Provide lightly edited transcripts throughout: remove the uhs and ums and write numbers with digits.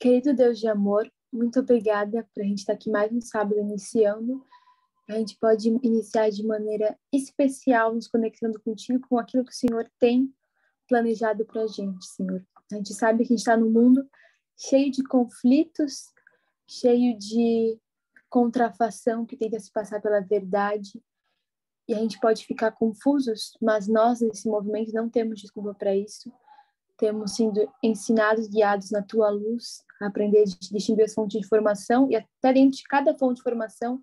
Querido Deus de amor, muito obrigada por a gente estar aqui mais um sábado iniciando. A gente pode iniciar de maneira especial, nos conectando contigo com aquilo que o Senhor tem planejado para a gente, Senhor. A gente sabe que a gente está num mundo cheio de conflitos, cheio de contrafação que tenta se passar pela verdade. E a gente pode ficar confusos, mas nós, nesse movimento, não temos desculpa para isso. Temos sido ensinados, guiados na tua luz, a aprender a distinguir as fontes de informação e até dentro de cada fonte de informação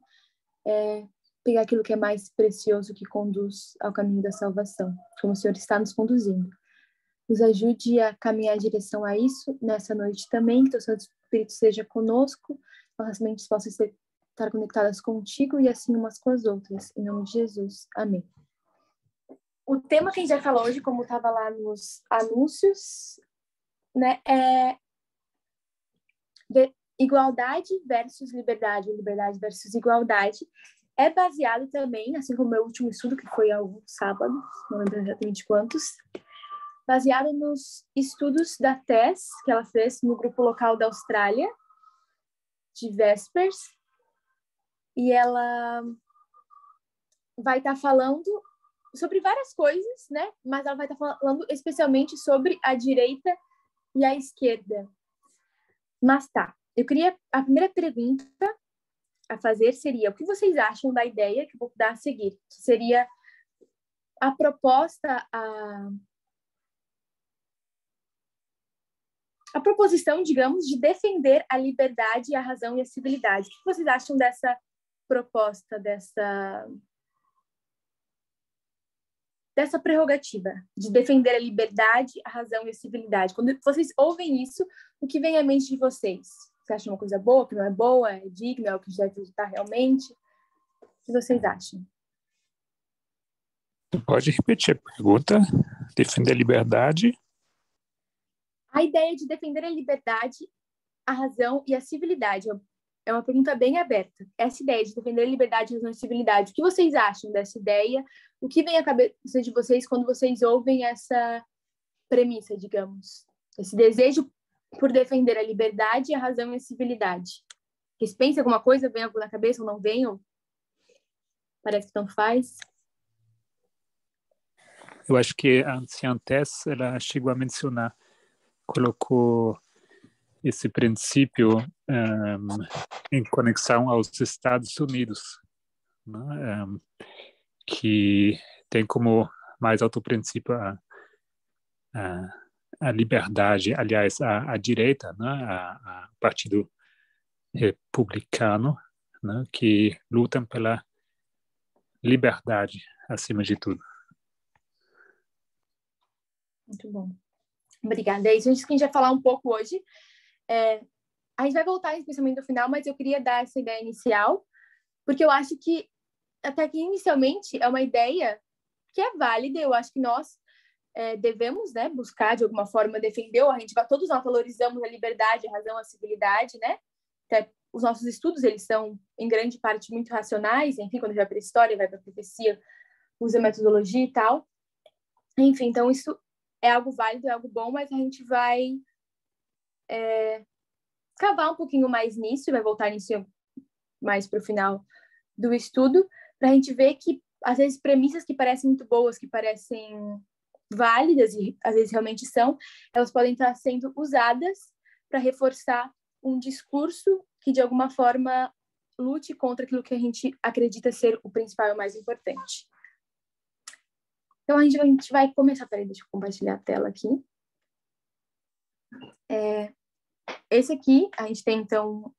pegar aquilo que é mais precioso que conduz ao caminho da salvação, como o Senhor está nos conduzindo. Nos ajude a caminhar em direção a isso nessa noite também, que o teu Santo Espírito seja conosco, nossas mentes possam estar conectadas contigo e assim umas com as outras. Em nome de Jesus. Amém. O tema que a gente vai falar hoje, como estava lá nos anúncios, né, é igualdade versus liberdade, liberdade versus igualdade. É baseado também, assim como o meu último estudo, que foi ao sábado, não lembro exatamente quantos, baseado nos estudos da Tess, que ela fez no grupo local da Austrália, de Vespers, e ela vai estar falando sobre várias coisas, né? Mas ela vai estar falando especialmente sobre a direita e a esquerda. Mas tá, a primeira pergunta a fazer seria: o que vocês acham da ideia que eu vou dar a seguir? Que seria a proposta, a proposição, digamos, de defender a liberdade, a razão e a civilidade. O que vocês acham dessa proposta, dessa prerrogativa de defender a liberdade, a razão e a civilidade? Quando vocês ouvem isso, o que vem à mente de vocês? Você acha uma coisa boa, que não é boa, é digna, é o que deve acreditar realmente? O que vocês acham? Pode repetir a pergunta? Defender a liberdade? A ideia de defender a liberdade, a razão e a civilidade é uma pergunta bem aberta. Essa ideia de defender a liberdade, a razão e a civilidade, o que vocês acham dessa ideia? O que vem à cabeça de vocês quando vocês ouvem essa premissa, digamos? Esse desejo por defender a liberdade, a razão e a civilidade. Vocês pensam alguma coisa, vem algo na cabeça ou não vem? Ou parece que não faz? Eu acho que a anciã Tess, ela chegou a mencionar, colocou esse princípio em conexão aos Estados Unidos, né? Que tem como mais alto princípio a liberdade, aliás, a direita, né? A Partido Republicano, né? Que lutam pela liberdade acima de tudo. Muito bom. Obrigada. É isso que a gente vai falar um pouco hoje. A gente vai voltar especialmente no final, mas eu queria dar essa ideia inicial, porque eu acho que, até que inicialmente, é uma ideia que é válida. Eu acho que nós devemos, né, buscar, de alguma forma, defender, todos nós valorizamos a liberdade, a razão, a civilidade, né? Até os nossos estudos, eles são, em grande parte, muito racionais. Enfim, quando vai para a história, vai para a profecia, usa metodologia e tal. Enfim, então isso é algo válido, é algo bom, mas a gente vai cavar um pouquinho mais nisso, e vai voltar nisso mais para o final do estudo, para a gente ver que, às vezes, premissas que parecem muito boas, que parecem válidas, e às vezes realmente são, elas podem estar sendo usadas para reforçar um discurso que, de alguma forma, lute contra aquilo que a gente acredita ser o principal e o mais importante. Então, a gente vai começar. Peraí, deixa eu compartilhar a tela aqui. Esse aqui, a gente tem, então,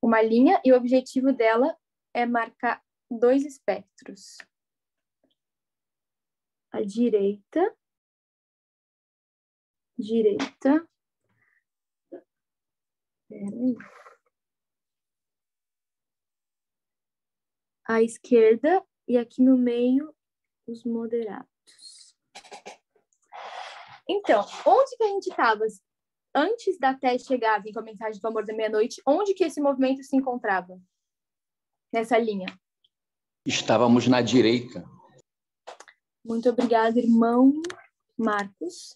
uma linha, e o objetivo dela é marcar dois espectros. A direita. Peraí. A esquerda, e aqui no meio, os moderados. Então, onde que a gente estava antes da Tess chegar, vir com a mensagem do amor da meia-noite? Onde que esse movimento se encontrava? Nessa linha. Estávamos na direita. Muito obrigada, irmão Marcos.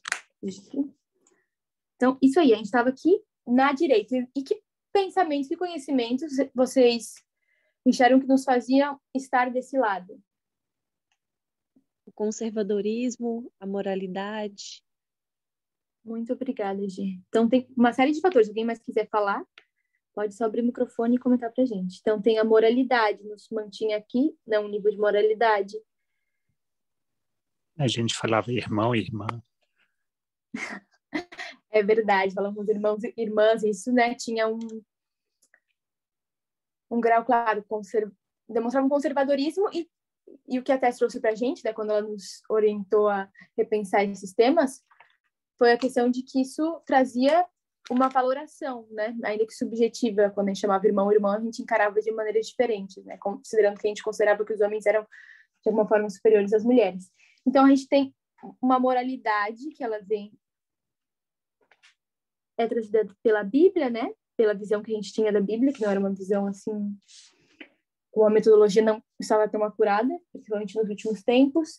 Então, isso aí, a gente estava aqui na direita. E que pensamentos e conhecimentos vocês acharam que nos faziam estar desse lado? O conservadorismo, a moralidade. Muito obrigada, Gi. Então, tem uma série de fatores. Se alguém mais quiser falar, pode só abrir o microfone e comentar pra gente. Então, tem a moralidade, nos mantinha aqui, né, um nível de moralidade. A gente falava irmão e irmã. É verdade, falamos irmãos e irmãs, isso, né, tinha um grau, claro, demonstrava um conservadorismo e o que a Tess trouxe pra gente, né, quando ela nos orientou a repensar esses temas, foi a questão de que isso trazia uma valoração, né, ainda que subjetiva, quando a gente chamava irmão ou irmã, a gente encarava de maneiras diferentes, né, considerando que a gente considerava que os homens eram, de alguma forma, superiores às mulheres. Então, a gente tem uma moralidade que ela é trazida pela Bíblia, né, pela visão que a gente tinha da Bíblia, que não era uma visão, assim, com a metodologia não estava tão acurada, principalmente nos últimos tempos.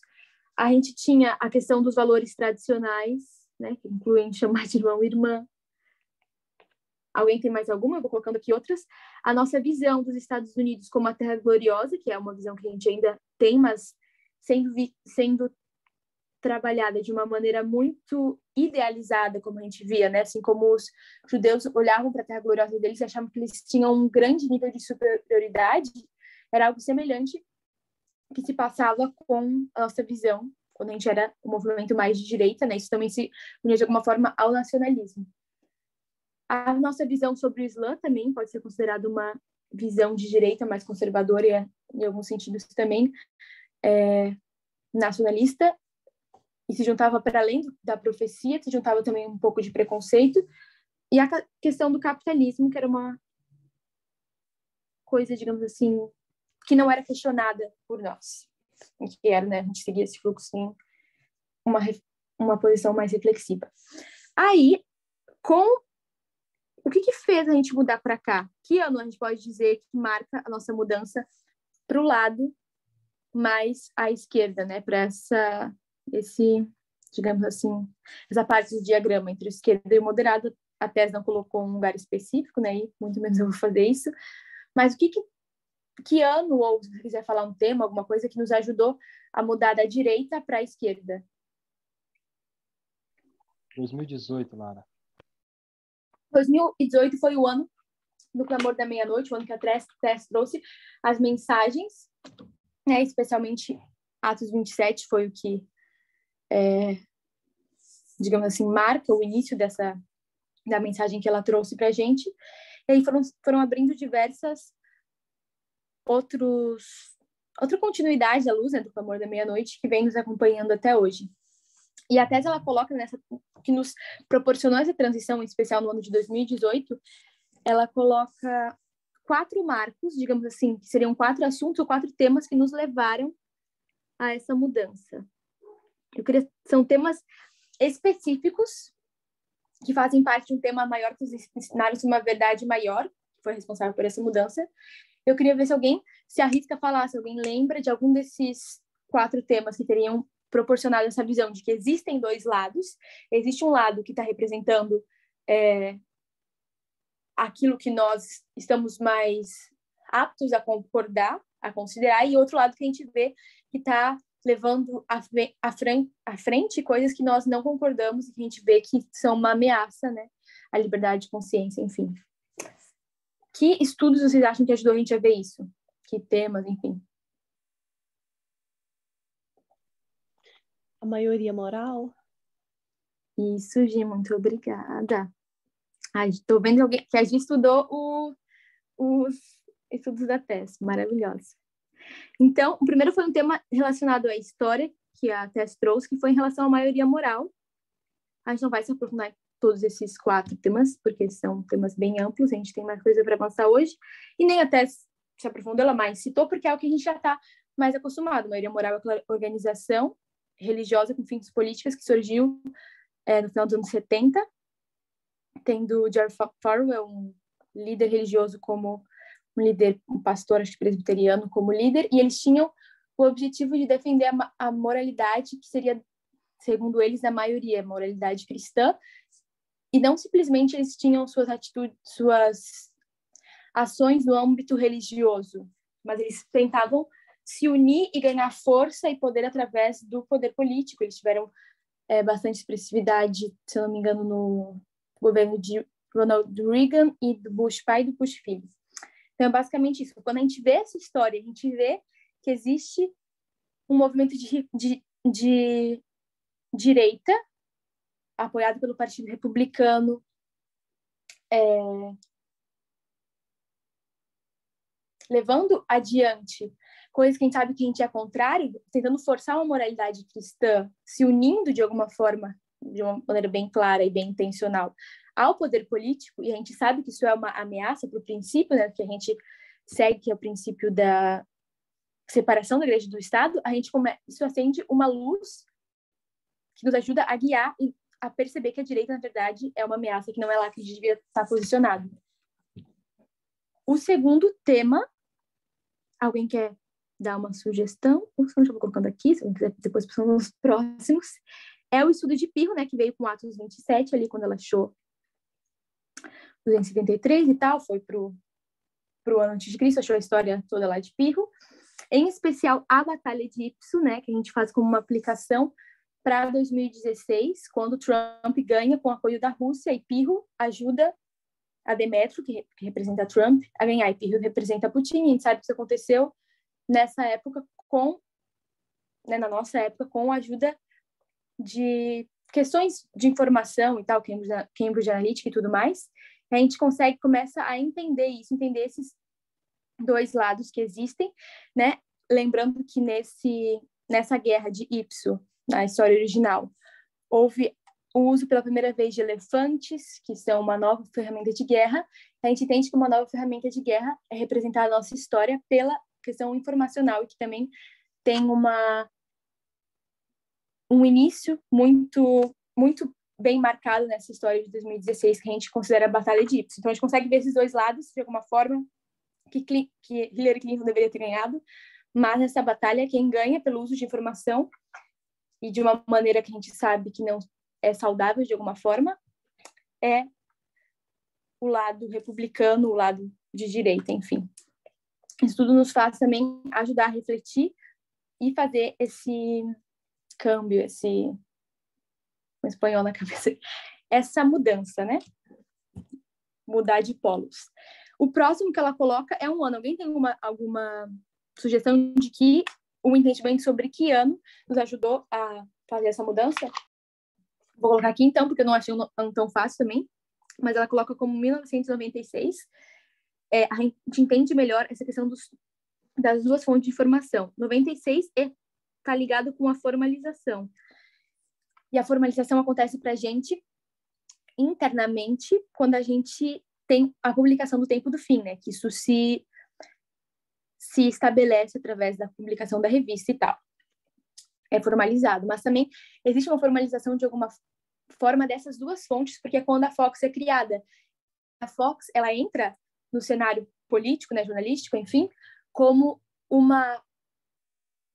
A gente tinha a questão dos valores tradicionais, né, que incluem chamar de irmão e irmã. Alguém tem mais alguma? Eu vou colocando aqui outras. A nossa visão dos Estados Unidos como a terra gloriosa, que é uma visão que a gente ainda tem, mas sendo trabalhada de uma maneira muito idealizada, como a gente via, né? Assim como os judeus olhavam para a terra gloriosa deles e achavam que eles tinham um grande nível de superioridade, era algo semelhante que se passava com a nossa visão, quando a gente era um movimento mais de direita, né? Isso também se unia de alguma forma ao nacionalismo. A nossa visão sobre o Islã também pode ser considerada uma visão de direita mais conservadora e, em alguns sentidos, também nacionalista, e se juntava para além da profecia, se juntava também um pouco de preconceito, e a questão do capitalismo, que era uma coisa, digamos assim, que não era questionada por nós, que era, né, a gente seguia esse fluxo em uma posição mais reflexiva. Aí, o que fez a gente mudar para cá? Que ano a gente pode dizer que marca a nossa mudança para o lado mais à esquerda, né? Para digamos assim, essa parte do diagrama entre o esquerdo e o moderado. A Tess não colocou um lugar específico, né? E muito menos eu vou fazer isso. Mas que ano, ou se você quiser falar um tema, alguma coisa que nos ajudou a mudar da direita para a esquerda? 2018, Lara. 2018 foi o ano do Clamor da Meia-Noite, o ano que a Tess trouxe as mensagens, né, especialmente Atos 27 foi o que, digamos assim, marca o início da mensagem que ela trouxe para a gente. E aí foram abrindo diversas outra continuidade da luz, né, do Clamor da Meia-Noite, que vem nos acompanhando até hoje. E a Tess, ela coloca que nos proporcionou essa transição, em especial no ano de 2018, ela coloca 4 marcos, digamos assim, que seriam 4 assuntos ou 4 temas que nos levaram a essa mudança. São temas específicos que fazem parte de um tema maior, que nos ensinaram uma verdade maior, que foi responsável por essa mudança. Eu queria ver se alguém se arrisca a falar, se alguém lembra de algum desses 4 temas que teriam proporcionado essa visão de que existem 2 lados. Existe um lado que está representando aquilo que nós estamos mais aptos a concordar, a considerar, e outro lado que a gente vê que está levando à frente coisas que nós não concordamos e que a gente vê que são uma ameaça, né, à liberdade de consciência, enfim. Que estudos vocês acham que ajudou a gente a ver isso? Que temas, enfim? A maioria moral? Isso, Gi, muito obrigada. Estou vendo que a Gi estudou os estudos da Tess, maravilhoso. Então, o primeiro foi um tema relacionado à história, que a Tess trouxe, que foi em relação à maioria moral. A gente não vai se aprofundar em todos esses 4 temas, porque são temas bem amplos, a gente tem mais coisa para avançar hoje, e nem a Tess se aprofundou, ela mais citou, porque é o que a gente já está mais acostumado. A maioria moral é aquela organização religiosa com fins políticos que surgiu no final dos anos 70, tendo George Farwell, um líder religioso como um pastor, acho que presbiteriano, como líder, e eles tinham o objetivo de defender a moralidade que seria, segundo eles, da maioria, a moralidade cristã, e não simplesmente eles tinham suas atitudes, suas ações no âmbito religioso, mas eles tentavam se unir e ganhar força e poder através do poder político. Eles tiveram bastante expressividade, se eu não me engano, no governo de Ronald Reagan e do Bush pai e do Bush filho. Então, é basicamente isso. Quando a gente vê essa história, a gente vê que existe um movimento de direita, apoiado pelo Partido Republicano, levando adiante coisas que a gente sabe que a gente é contrário, tentando forçar uma moralidade cristã, se unindo de alguma forma, de uma maneira bem clara e bem intencional, ao poder político, e a gente sabe que isso é uma ameaça para o princípio, né, que a gente segue, que é o princípio da separação da igreja do Estado, isso acende uma luz que nos ajuda a guiar e a perceber que a direita, na verdade, é uma ameaça, que não é lá que a gente devia estar posicionado. O segundo tema, alguém quer dar uma sugestão? Ou se não, já vou colocando aqui, se alguém quiser depois passar nos próximos, é o estudo de Pirro, né, que veio com Atos 27, ali quando ela achou 273 e tal, foi pro ano antes de Cristo, achou a história toda lá de Pirro, em especial a Batalha de Ipso, né, que a gente faz como uma aplicação para 2016, quando Trump ganha com o apoio da Rússia, e Pirro ajuda a Demétrio, que representa Trump, a ganhar, e Pirro representa Putin. A gente sabe que isso aconteceu nessa época na nossa época, com a ajuda de questões de informação e tal, Cambridge Analytica e tudo mais. A gente começa a entender isso, entender esses dois lados que existem, né? Lembrando que nessa guerra de Ipso, na história original, houve o uso pela primeira vez de elefantes, que são uma nova ferramenta de guerra. A gente entende que uma nova ferramenta de guerra é representar a nossa história pela questão informacional, e que também tem um início muito, muito bem marcado nessa história de 2016, que a gente considera a Batalha de Ipso. Então, a gente consegue ver esses dois lados, de alguma forma, que Hillary Clinton deveria ter ganhado, mas nessa batalha, quem ganha pelo uso de informação, e de uma maneira que a gente sabe que não é saudável de alguma forma, é o lado republicano, o lado de direita, enfim. Isso tudo nos faz também ajudar a refletir e fazer esse câmbio, com espanhol na cabeça, essa mudança, né? Mudar de polos. O próximo que ela coloca é um ano. Alguém tem alguma sugestão de que o entendimento sobre que ano nos ajudou a fazer essa mudança? Vou colocar aqui então, porque eu não achei um ano tão fácil também, mas ela coloca como 1996. A gente entende melhor essa questão das duas fontes de informação. 96 está ligado com a formalização. E a formalização acontece para a gente internamente quando a gente tem a publicação do tempo do fim, né? Que isso se estabelece através da publicação da revista e tal. É formalizado. Mas também existe uma formalização de alguma forma dessas duas fontes, porque é quando a Fox é criada. A Fox, ela entra no cenário político, né, jornalístico, enfim, como uma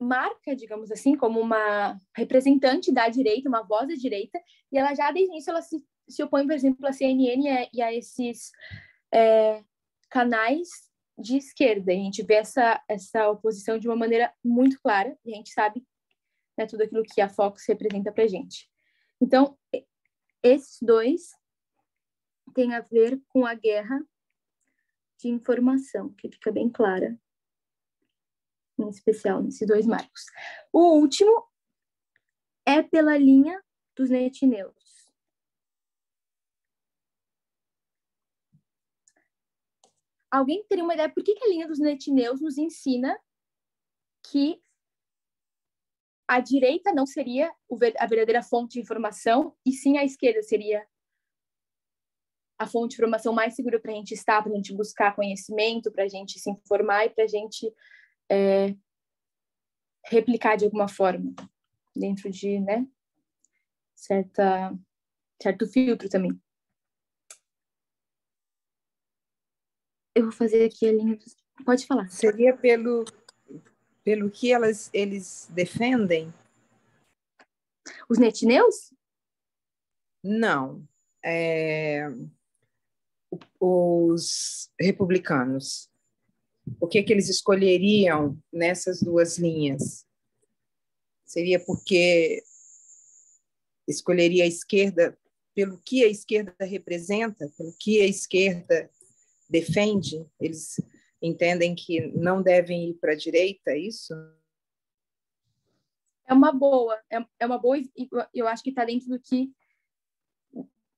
marca, digamos assim, como uma representante da direita, uma voz da direita, e ela já desde o início ela se opõe, por exemplo, à CNN e a esses canais de esquerda. A gente vê essa oposição de uma maneira muito clara, e a gente sabe, né, tudo aquilo que a Fox representa pra gente. Então, esses dois têm a ver com a guerra de informação, que fica bem clara, em especial nesses dois marcos. O último é pela linha dos netineus. Alguém teria uma ideia por que a linha dos netineus nos ensina que a direita não seria a verdadeira fonte de informação, e sim a esquerda seria a fonte de informação mais segura para a gente estar, para a gente buscar conhecimento, para a gente se informar e para a gente replicar de alguma forma, dentro de, né, certo filtro também. Eu vou fazer aqui a linha... Pode falar. Seria pelo que eles defendem? Os netineus? Não. os republicanos? O que eles escolheriam nessas duas linhas? Seria porque escolheria a esquerda pelo que a esquerda representa, pelo que a esquerda defende? Eles entendem que não devem ir para a direita, é isso? É uma boa, e eu acho que está dentro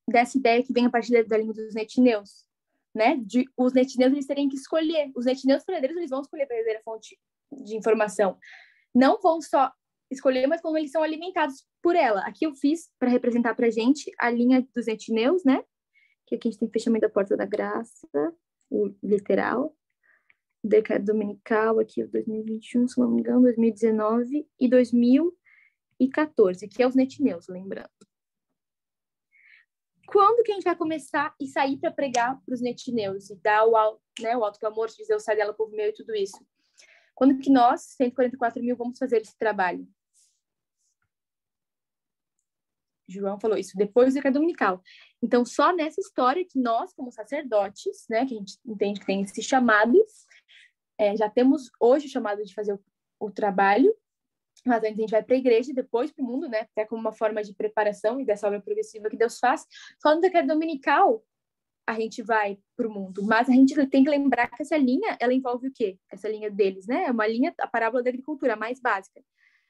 dessa ideia que vem a partir da linha dos netineus, né? Os netineus, eles terem que escolher, os netineus verdadeiros, eles vão escolher a verdadeira fonte de informação. Não vão só escolher, mas como eles são alimentados por ela. Aqui eu fiz para representar para a gente a linha dos netineus, né? Que aqui a gente tem fechamento da Porta da Graça, o literal, o decreto dominical, aqui o 2021, se não me engano, 2019 e 2014, que é os netineus, lembrando. Quando que a gente vai começar e sair para pregar para os netineus e dar o alto clamor, dizer o sai dela, povo meu e tudo isso? Quando que nós, 144 mil, vamos fazer esse trabalho? João falou isso depois do decreto dominical. Então, só nessa história que nós, como sacerdotes, né, que a gente entende que tem esse chamado, já temos hoje o chamado de fazer o trabalho, mas antes a gente vai para a igreja e depois para o mundo, né, até como uma forma de preparação e dessa obra progressiva que Deus faz. Só no decreto dominical a gente vai para o mundo, mas a gente tem que lembrar que essa linha, ela envolve o quê? Essa linha deles, né? É uma linha, a parábola da agricultura, a mais básica.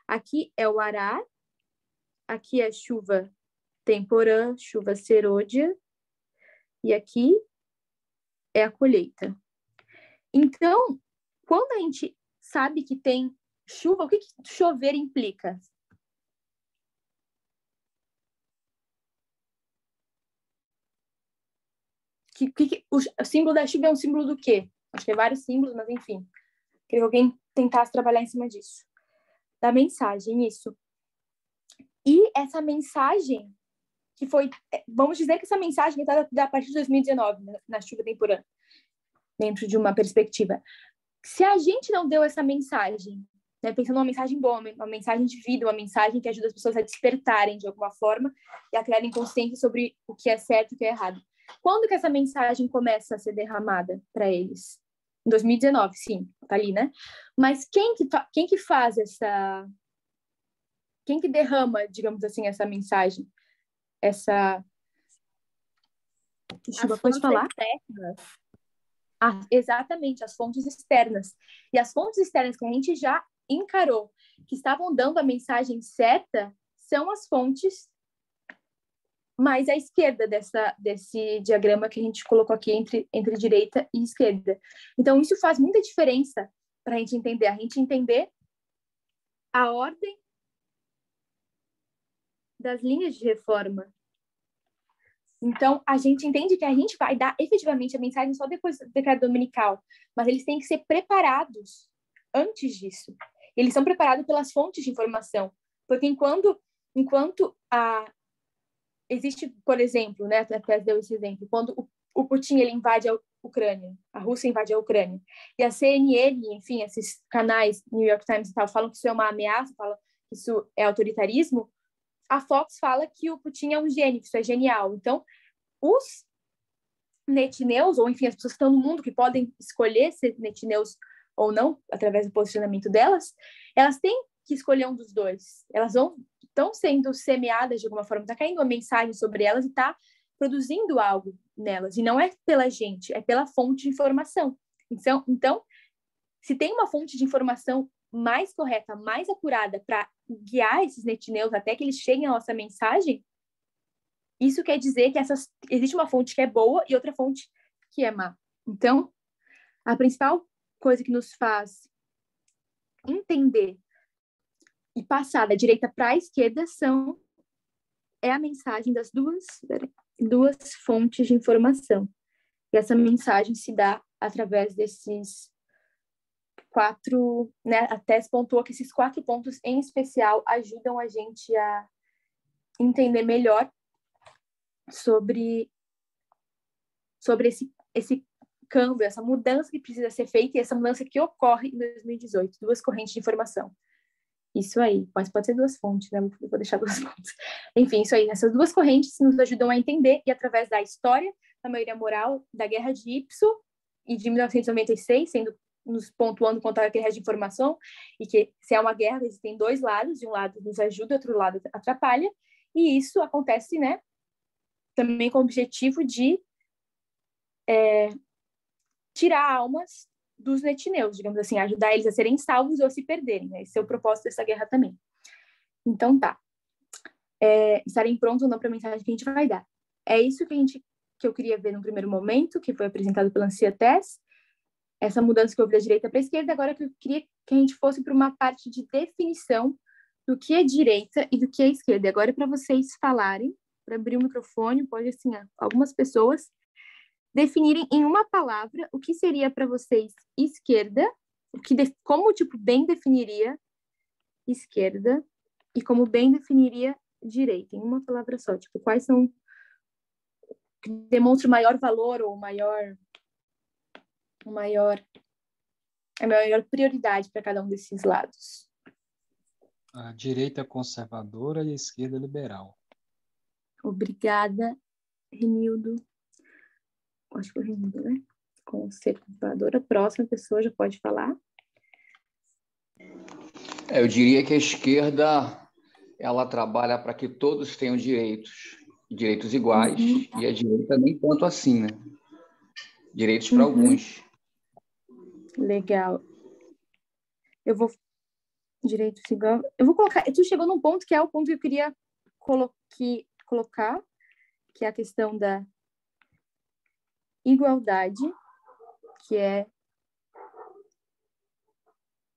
Aqui é o arar, aqui é chuva temporã, chuva serôdia, e aqui é a colheita. Então, quando a gente sabe que tem chuva, o que chover implica? O símbolo da chuva é um símbolo do quê? Acho que é vários símbolos, mas enfim. Queria que alguém tentasse trabalhar em cima disso. Da mensagem, isso. E essa mensagem, que foi... Vamos dizer que essa mensagem está a partir de 2019, na chuva temporã, dentro de uma perspectiva. Se a gente não deu essa mensagem, né, pensando numa mensagem boa, uma mensagem de vida, uma mensagem que ajuda as pessoas a despertarem de alguma forma e a criarem consciência sobre o que é certo e o que é errado. Quando que essa mensagem começa a ser derramada para eles? Em 2019, sim, tá ali, né? Mas quem que faz essa... Quem que derrama, digamos assim, essa mensagem? Essa... As pode falar? externas. Exatamente, as fontes externas. E as fontes externas que a gente já encarou, que estavam dando a mensagem certa, são as fontes mais à esquerda desse diagrama que a gente colocou aqui entre direita e esquerda. Então, isso faz muita diferença para a gente entender a ordem das linhas de reforma. Então, a gente entende que a gente vai dar efetivamente a mensagem só depois do decreto dominical, mas eles têm que ser preparados antes disso. Eles são preparados pelas fontes de informação, porque enquanto existe, por exemplo, né, até deu esse exemplo, quando o Putin ele invade a Ucrânia, a Rússia invade a Ucrânia, e a CNN, enfim, esses canais, New York Times e tal, falam que isso é uma ameaça, falam que isso é autoritarismo, a Fox fala que o Putin é um gênio, que isso é genial. Então, os netineus, ou enfim, as pessoas que estão no mundo, que podem escolher ser netineus ou não, através do posicionamento delas, elas têm que escolher um dos dois. Elas estão sendo semeadas de alguma forma, está caindo uma mensagem sobre elas e está produzindo algo nelas. E não é pela gente, é pela fonte de informação. Então, se tem uma fonte de informação mais correta, mais apurada para guiar esses netineus até que eles cheguem à nossa mensagem, isso quer dizer que existe uma fonte que é boa e outra fonte que é má. Então, a principal coisa que nos faz entender e passar da direita para a esquerda é a mensagem das duas fontes de informação. E essa mensagem se dá através desses 4, né? A Tess pontuou que esses 4 pontos em especial ajudam a gente a entender melhor sobre esse câmbio, essa mudança que precisa ser feita e essa mudança que ocorre em 2018, 2 correntes de informação. Isso aí, mas pode ser duas fontes, né? Eu vou deixar duas fontes. Enfim, isso aí. Essas duas correntes nos ajudam a entender, e através da história, da maioria moral, da Guerra de Ipso e de 1996, sendo nos pontuando contra a guerra de informação, e que se é uma guerra, existem dois lados, de um lado nos ajuda, outro lado atrapalha, e isso acontece, né, também com o objetivo de tirar almas dos netineus, digamos assim, ajudar eles a serem salvos ou a se perderem, né? Esse é o propósito dessa guerra também. Então tá. Estarem prontos ou não para a mensagem que a gente vai dar. É isso que eu queria ver no primeiro momento, que foi apresentado pela Ancia Tess, essa mudança que houve da direita para a esquerda. Agora que eu queria que a gente fosse para uma parte de definição do que é direita e do que é esquerda. E agora é para vocês falarem, para abrir o microfone, pode assim, algumas pessoas definirem em uma palavra o que seria para vocês esquerda, como tipo bem definiria esquerda e como bem definiria direita, em uma palavra só. Tipo, quais são que demonstram maior valor ou a maior prioridade para cada um desses lados? A direita conservadora e a esquerda liberal. Obrigada, Renildo. Acho que o Renildo, né? Conservadora. Próxima pessoa já pode falar. Eu diria que a esquerda, ela trabalha para que todos tenham direitos iguais, e a direita nem tanto assim, né? Direitos para alguns. Legal. Eu vou... Direitos igual... Eu vou colocar... Tu chegou num ponto que é o ponto que eu queria colocar, que é a questão da igualdade, que é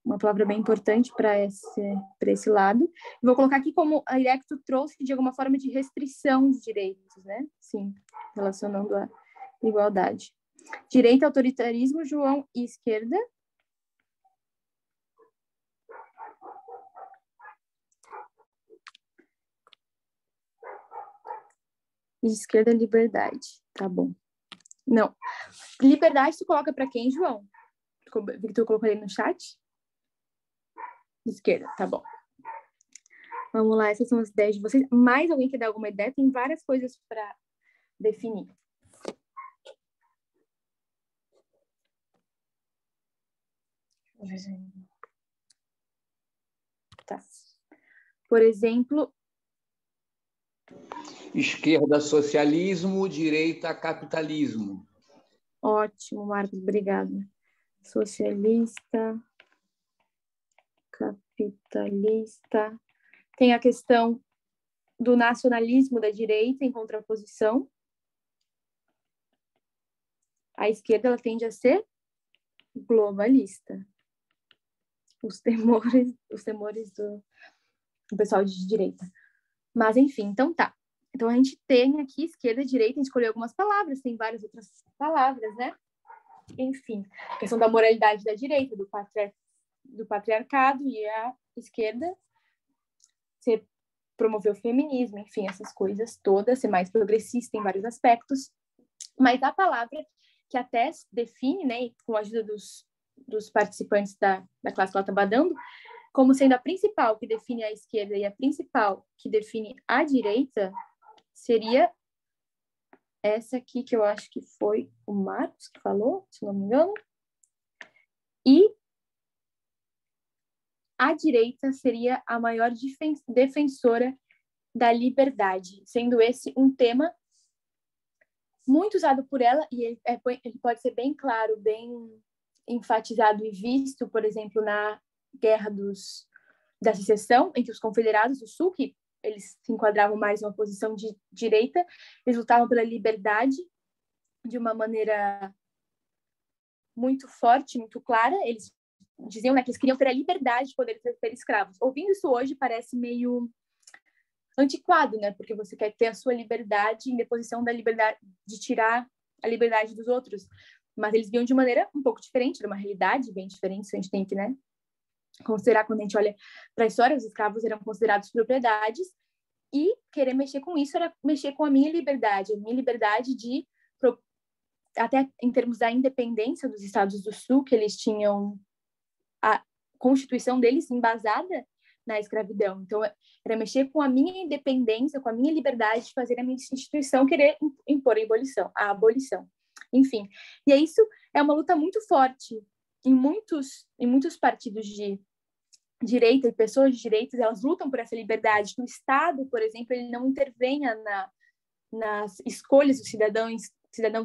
uma palavra bem importante para esse lado. Vou colocar aqui como a Irecto trouxe de alguma forma de restrição de direitos, né? Sim, relacionando a igualdade. Direita, autoritarismo, João, e esquerda. E esquerda, liberdade. Tá bom. Não. Liberdade tu coloca para quem, João? Tu colocou aí no chat? Esquerda, tá bom. Vamos lá, essas são as ideias de vocês. Mais alguém quer dar alguma ideia? Tem várias coisas para definir. Tá. Por exemplo... Esquerda, socialismo, direita, capitalismo. Ótimo, Marcos, obrigada. Socialista, capitalista. Tem a questão do nacionalismo da direita em contraposição. A esquerda ela tende a ser globalista. Os temores do pessoal de direita. Mas, enfim, então tá. Então, a gente tem aqui esquerda e direita, a gente escolheu algumas palavras, tem várias outras palavras, né? Enfim, a questão da moralidade da direita, do patriarcado, e a esquerda ser promover o feminismo, enfim, essas coisas todas, ser mais progressista em vários aspectos. Mas a palavra que a Tess define, né, com a ajuda dos participantes da classe que ela estava dando, como sendo a principal que define a esquerda e a principal que define a direita, seria essa aqui, que eu acho que foi o Marcos que falou, se não me engano. E a direita seria a maior defensora da liberdade, sendo esse um tema muito usado por ela, e ele pode ser bem claro, bem enfatizado e visto, por exemplo, na Guerra da Secessão entre os confederados do Sul, que eles se enquadravam mais numa posição de direita, eles lutavam pela liberdade de uma maneira muito forte, muito clara. Eles diziam, né, que eles queriam ter a liberdade de poder ter escravos. Ouvindo isso hoje parece meio antiquado, né, porque você quer ter a sua liberdade em deposição da liberdade, de tirar a liberdade dos outros. Mas eles viam de maneira um pouco diferente, era uma realidade bem diferente, isso a gente tem que, né, considerar. Quando a gente olha para a história, os escravos eram considerados propriedades, e querer mexer com isso era mexer com a minha liberdade de, até em termos da independência dos Estados do Sul, que eles tinham a Constituição deles embasada na escravidão. Então, era mexer com a minha independência, com a minha liberdade de fazer a minha instituição querer impor a abolição. Enfim, e isso é uma luta muito forte em muitos partidos de direita e pessoas de direitos, elas lutam por essa liberdade. O Estado, por exemplo, ele não intervenha nas escolhas do cidadão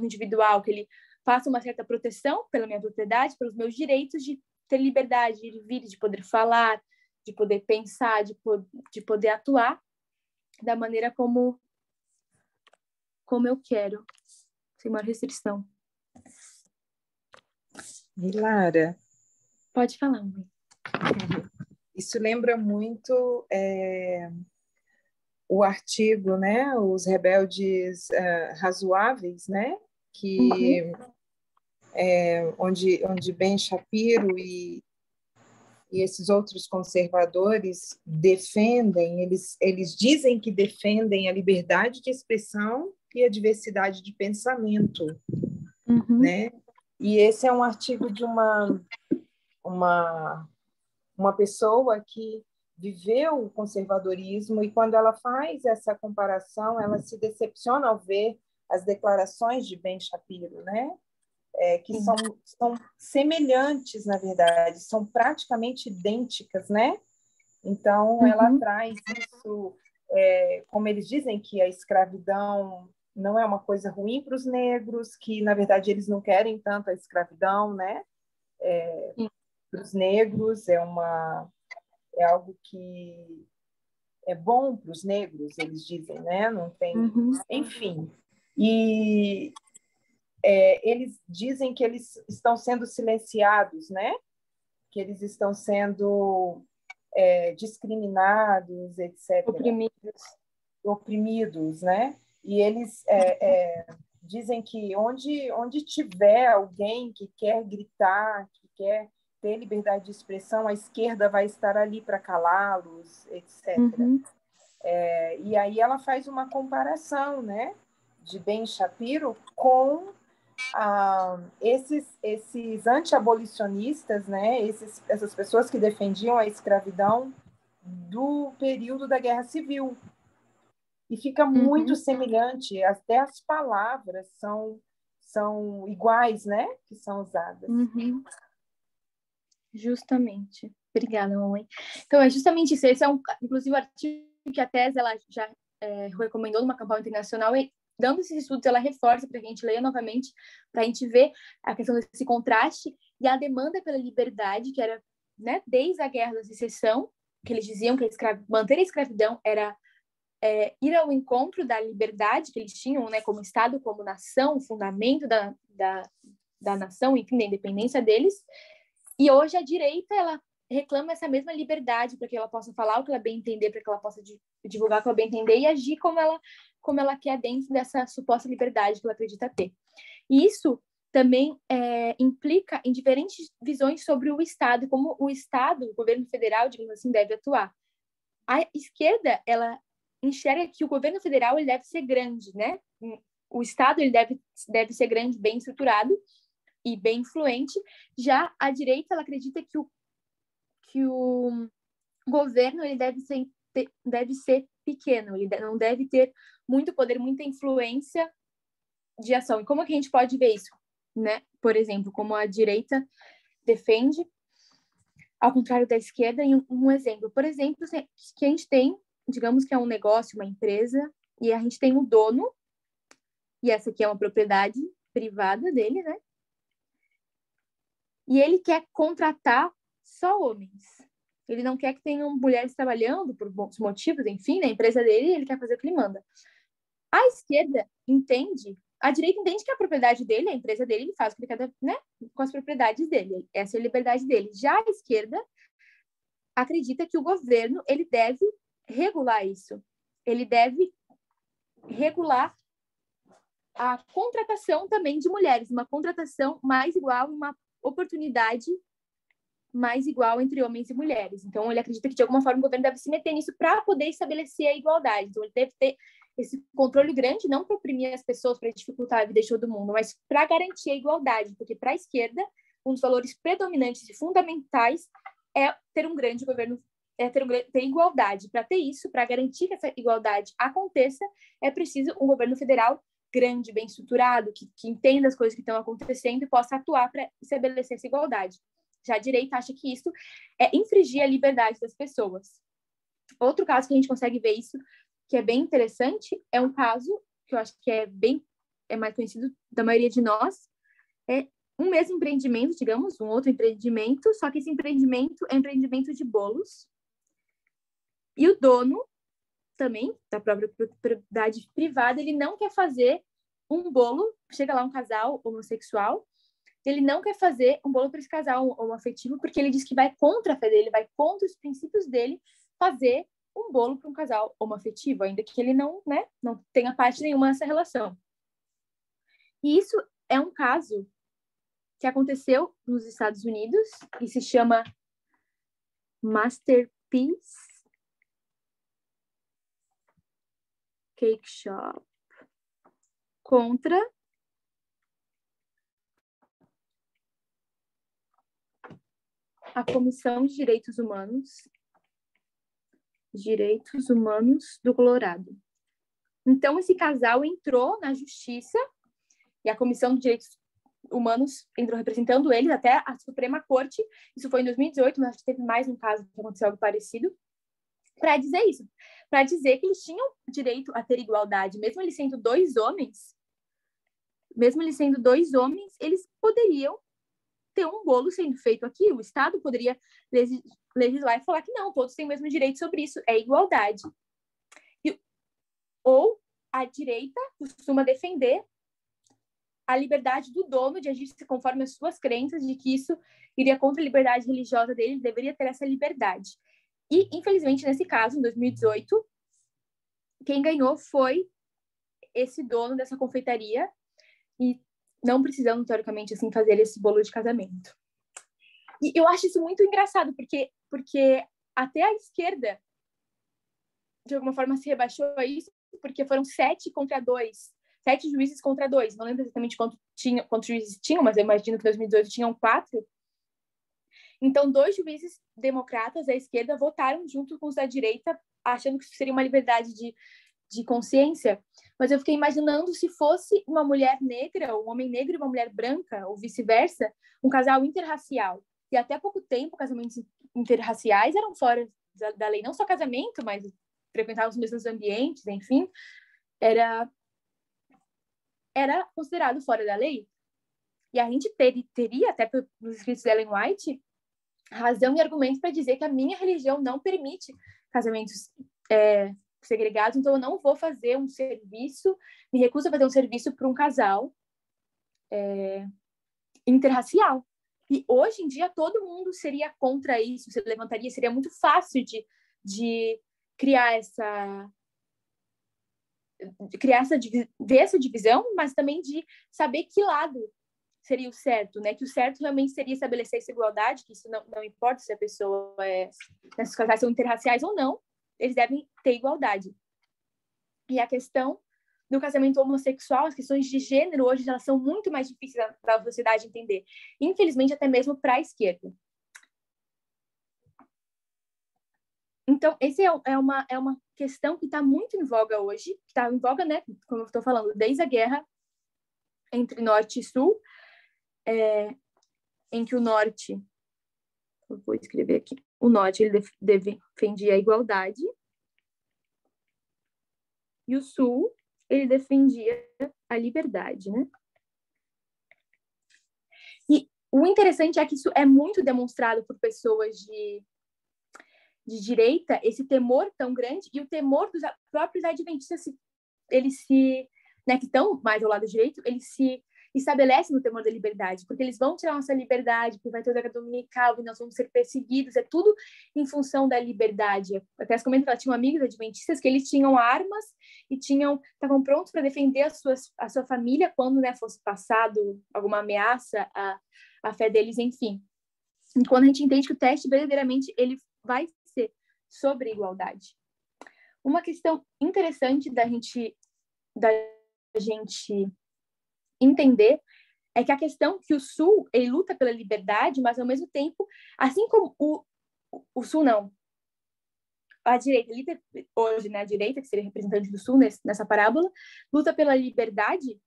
individual, que ele faça uma certa proteção pela minha propriedade, pelos meus direitos de ter liberdade de vir, de poder falar, de poder pensar, de poder atuar da maneira como eu quero, sem uma restrição. E Lara? Pode falar, mãe. Isso lembra muito o artigo, né? Os rebeldes razoáveis, né? Que onde Ben Shapiro e esses outros conservadores defendem, eles dizem que defendem a liberdade de expressão e a diversidade de pensamento, né? E esse é um artigo de uma pessoa que viveu o conservadorismo, e quando ela faz essa comparação, ela se decepciona ao ver as declarações de Ben Shapiro, né? Que são semelhantes, na verdade, são praticamente idênticas, né? Então, ela traz isso, como eles dizem que a escravidão não é uma coisa ruim para os negros, que, na verdade, eles não querem tanto a escravidão, né? Para os negros, é algo que é bom para os negros, eles dizem, né? Não tem... Enfim. E eles dizem que eles estão sendo silenciados, né? Que eles estão sendo discriminados, etc. Oprimidos, né? E eles dizem que onde tiver alguém que quer gritar, que quer ter liberdade de expressão, a esquerda vai estar ali para calá-los, etc. E aí ela faz uma comparação, né? De Ben Shapiro com esses anti-abolicionistas, né? Essas pessoas que defendiam a escravidão do período da Guerra Civil. E fica muito semelhante, até as palavras são iguais, né? Que são usadas. Justamente. Obrigada, mamãe. Então, é justamente isso. Esse é inclusive, o artigo que a TES ela já recomendou numa campanha internacional, e dando esses estudos, ela reforça para que a gente leia novamente, para a gente ver a questão desse contraste e a demanda pela liberdade, que era, né, desde a Guerra da Secessão, que eles diziam que manter a escravidão era ir ao encontro da liberdade que eles tinham, né, como Estado, como nação, o fundamento da nação, enfim, da independência deles. E hoje a direita, ela reclama essa mesma liberdade para que ela possa falar o que ela bem entender, para que ela possa divulgar o que ela bem entender e agir como ela quer dentro dessa suposta liberdade que ela acredita ter. E isso também implica em diferentes visões sobre o Estado, como o Estado, o governo federal, digamos assim, deve atuar. A esquerda, ela enxerga que o governo federal ele deve ser grande, né? O Estado ele deve ser grande, bem estruturado e bem influente. Já a direita, ela acredita que o governo ele deve ser pequeno, ele não deve ter muito poder, muita influência de ação. E como é que a gente pode ver isso, né? Por exemplo, como a direita defende, ao contrário da esquerda, em um exemplo. Por exemplo, que a gente tem, digamos que é um negócio, uma empresa, e a gente tem um dono, e essa aqui é uma propriedade privada dele, né? E ele quer contratar só homens. Ele não quer que tenham mulheres trabalhando por bons motivos, enfim, na empresa dele, ele quer fazer o que ele manda. A esquerda entende, a direita entende que a propriedade dele, a empresa dele, ele faz o que ele quer, né, com as propriedades dele. Essa é a liberdade dele. Já a esquerda acredita que o governo, ele deve regular isso. Ele deve regular a contratação também de mulheres, uma contratação mais igual, uma oportunidade mais igual entre homens e mulheres. Então, ele acredita que, de alguma forma, o governo deve se meter nisso para poder estabelecer a igualdade. Então, ele deve ter esse controle grande, não para oprimir as pessoas, para dificultar a vida de todo mundo, mas para garantir a igualdade, porque, para a esquerda, um dos valores predominantes e fundamentais é ter um grande governo ter igualdade. Para ter isso, para garantir que essa igualdade aconteça, é preciso um governo federal grande, bem estruturado, que entenda as coisas que estão acontecendo e possa atuar para estabelecer essa igualdade. Já a direita acha que isso é infringir a liberdade das pessoas. Outro caso que a gente consegue ver isso, que é bem interessante, é um caso que eu acho que é mais conhecido da maioria de nós, é um mesmo empreendimento, digamos, um outro empreendimento, só que esse empreendimento é um empreendimento de bolos, e o dono também, da própria propriedade privada, ele não quer fazer um bolo, chega lá um casal homossexual, ele não quer fazer um bolo para esse casal homoafetivo, porque ele diz que vai contra a fé dele, vai contra os princípios dele, fazer um bolo para um casal homoafetivo, ainda que ele não tenha parte nenhuma nessa relação. E isso é um caso que aconteceu nos Estados Unidos e se chama Masterpiece Cake Shop contra a Comissão de Direitos Humanos do Colorado. Então, esse casal entrou na justiça e a Comissão de Direitos Humanos entrou representando eles até a Suprema Corte. Isso foi em 2018, mas teve mais um caso que aconteceu algo parecido, para dizer isso, para dizer que eles tinham direito a ter igualdade, mesmo eles sendo dois homens, eles poderiam ter um bolo sendo feito aqui, o Estado poderia legislar e falar que não, todos têm o mesmo direito sobre isso, é igualdade. Ou a direita costuma defender a liberdade do dono de agir conforme as suas crenças, de que isso iria contra a liberdade religiosa dele, deveria ter essa liberdade. E, infelizmente, nesse caso, em 2018, quem ganhou foi esse dono dessa confeitaria, e não precisando, teoricamente, assim, fazer esse bolo de casamento. E eu acho isso muito engraçado, porque até a esquerda, de alguma forma, se rebaixou a isso, porque foram 7 juízes contra 2. Não lembro exatamente quantos juízes tinham, mas eu imagino que em 2018 tinham 4. Então, 2 juízes democratas da esquerda votaram junto com os da direita, achando que isso seria uma liberdade de consciência. Mas eu fiquei imaginando se fosse uma mulher negra, um homem negro e uma mulher branca, ou vice-versa, um casal interracial. E até pouco tempo, casamentos interraciais eram fora da lei. Não só casamento, mas frequentavam os mesmos ambientes, enfim. Era considerado fora da lei. E a gente teria, até nos escritos de Ellen White, razão e argumento para dizer que a minha religião não permite casamentos segregados, então eu não vou fazer um serviço, me recuso a fazer um serviço para um casal interracial. E hoje em dia todo mundo seria contra isso, se levantaria, seria muito fácil de criar ver essa divisão, mas também de saber que lado seria o certo, né? Que o certo realmente seria estabelecer essa igualdade, que isso não importa se a pessoa esses casais são interraciais ou não, eles devem ter igualdade. E a questão do casamento homossexual, as questões de gênero hoje elas são muito mais difíceis para a sociedade entender. Infelizmente, até mesmo para a esquerda. Então, essa é uma questão que está muito em voga hoje, que está em voga, né? Como eu estou falando, desde a guerra entre Norte e Sul, em que o Norte, eu vou escrever aqui, o Norte ele defendia a igualdade e o Sul ele defendia a liberdade, né? E o interessante é que isso é muito demonstrado por pessoas de direita, esse temor tão grande, e o temor dos próprios adventistas, eles que estão mais ao lado direito, eles se estabelecem no temor da liberdade, porque eles vão tirar nossa liberdade, porque vai ter o decreto dominical, e nós vamos ser perseguidos, é tudo em função da liberdade. Até as comentam que ela tinha amigos adventistas que eles tinham armas e estavam prontos para defender a sua família quando fosse passado alguma ameaça à fé deles, enfim. E quando a gente entende que o teste verdadeiramente ele vai ser sobre igualdade. Uma questão interessante da gente entender é que a questão que o Sul ele luta pela liberdade, mas ao mesmo tempo, assim como o Sul não, a direita, hoje, né, a direita, que seria representante do Sul nessa parábola, luta pela liberdade,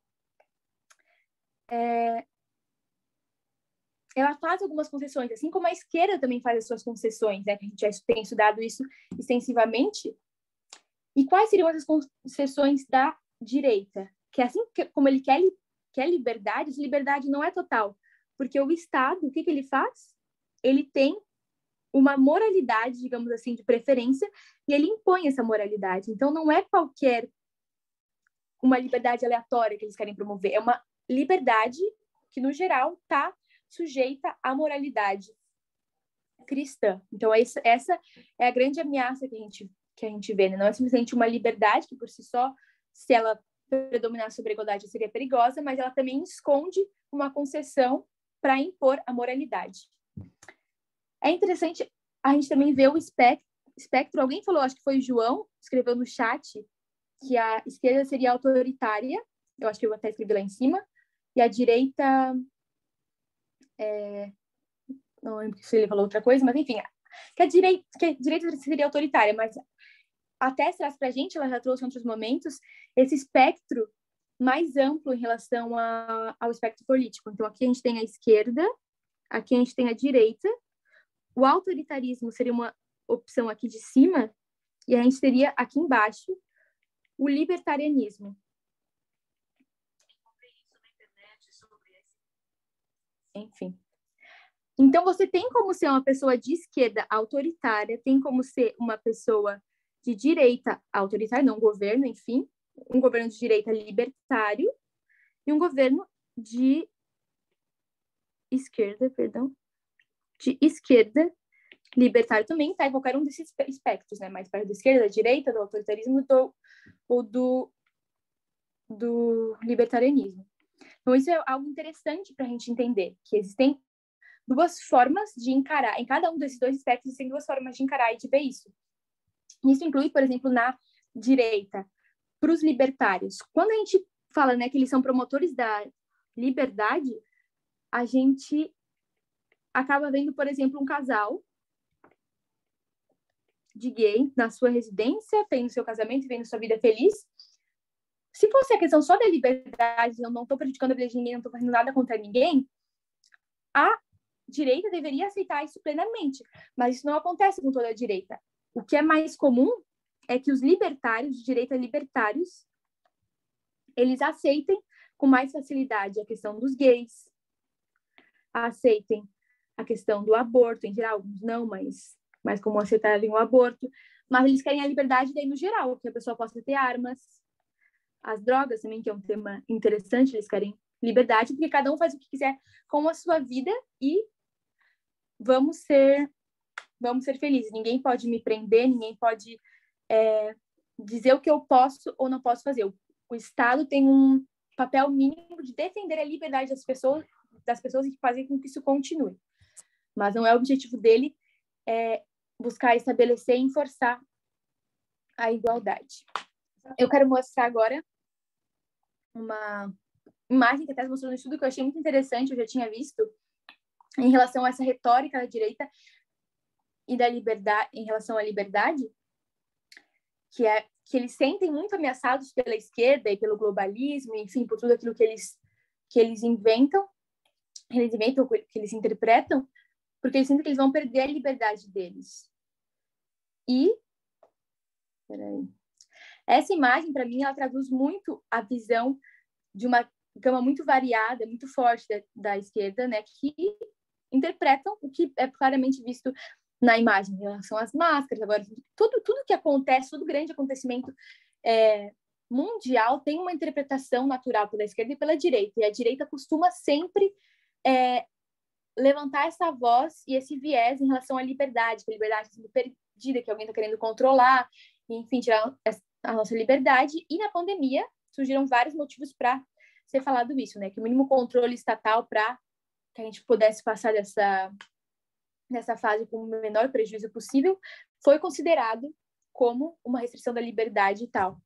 ela faz algumas concessões, assim como a esquerda também faz as suas concessões, né, que a gente já tem estudado isso extensivamente. E quais seriam essas concessões da direita? Que assim como ele quer liberdade, essa liberdade não é total, porque o Estado, o que ele faz? Ele tem uma moralidade, digamos assim, de preferência, e ele impõe essa moralidade. Então, não é qualquer uma liberdade aleatória que eles querem promover, é uma liberdade que, no geral, está sujeita à moralidade cristã. Então, essa é a grande ameaça que a gente vê, né? Não é simplesmente uma liberdade que, por si só, se ela predominar sobre a igualdade, seria perigosa, mas ela também esconde uma concessão para impor a moralidade. É interessante a gente também ver o espectro. Alguém falou, acho que foi o João, escreveu no chat, que a esquerda seria autoritária, eu acho que eu até escrevi lá em cima, e a direita... não lembro se ele falou outra coisa, mas enfim, que a direita seria autoritária, mas até traz para a gente, ela já trouxe em outros momentos, esse espectro mais amplo em relação ao espectro político. Então, aqui a gente tem a esquerda, aqui a gente tem a direita, o autoritarismo seria uma opção aqui de cima, e a gente teria aqui embaixo o libertarianismo. Enfim. Então, você tem como ser uma pessoa de esquerda autoritária, tem como ser uma pessoa de direita autoritária, não um governo, enfim, um governo de direita libertário e um governo de esquerda, libertário também, tá em qualquer um desses espectros, né? Mais perto da esquerda, da direita, do autoritarismo ou do libertarianismo. Então, isso é algo interessante para a gente entender, que existem duas formas de encarar, em cada um desses dois espectros existem duas formas de encarar e de ver isso. Isso inclui, por exemplo, na direita, para os libertários. Quando a gente fala, né, que eles são promotores da liberdade, a gente acaba vendo, por exemplo, um casal de gay na sua residência, tendo seu casamento e vendo sua vida feliz. Se fosse a questão só da liberdade, eu não estou prejudicando a vida de ninguém, não estou fazendo nada contra ninguém, a direita deveria aceitar isso plenamente, mas isso não acontece com toda a direita. O que é mais comum é que os libertários, de direita libertários, eles aceitem com mais facilidade a questão dos gays, aceitem a questão do aborto, em geral, alguns não, mas mais comum aceitarem o aborto, mas eles querem a liberdade daí no geral, que a pessoa possa ter armas, as drogas também, que é um tema interessante, eles querem liberdade, porque cada um faz o que quiser com a sua vida e vamos ser felizes. Ninguém pode me prender, ninguém pode dizer o que eu posso ou não posso fazer. O Estado tem um papel mínimo de defender a liberdade das pessoas e fazer com que isso continue. Mas não é o objetivo dele buscar estabelecer e enforçar a igualdade. Eu quero mostrar agora uma imagem que até mostrou no estudo que eu achei muito interessante, eu já tinha visto, em relação a essa retórica da direita e da liberdade, em relação à liberdade, que é que eles sentem muito ameaçados pela esquerda e pelo globalismo, enfim, por tudo aquilo que eles inventam, que eles interpretam, porque eles sentem que eles vão perder a liberdade deles. E essa imagem, para mim, ela traduz muito a visão de uma gama muito variada, muito forte da esquerda, né, que interpretam o que é claramente visto na imagem, em relação às máscaras. Agora, tudo que acontece, todo grande acontecimento mundial tem uma interpretação natural pela esquerda e pela direita, e a direita costuma sempre levantar essa voz e esse viés em relação à liberdade, que a liberdade está sendo perdida, que alguém está querendo controlar, enfim, tirar a nossa liberdade. E na pandemia surgiram vários motivos para ser falado isso, né? Que o mínimo controle estatal para que a gente pudesse passar dessa fase com o menor prejuízo possível foi considerado como uma restrição da liberdade e tal.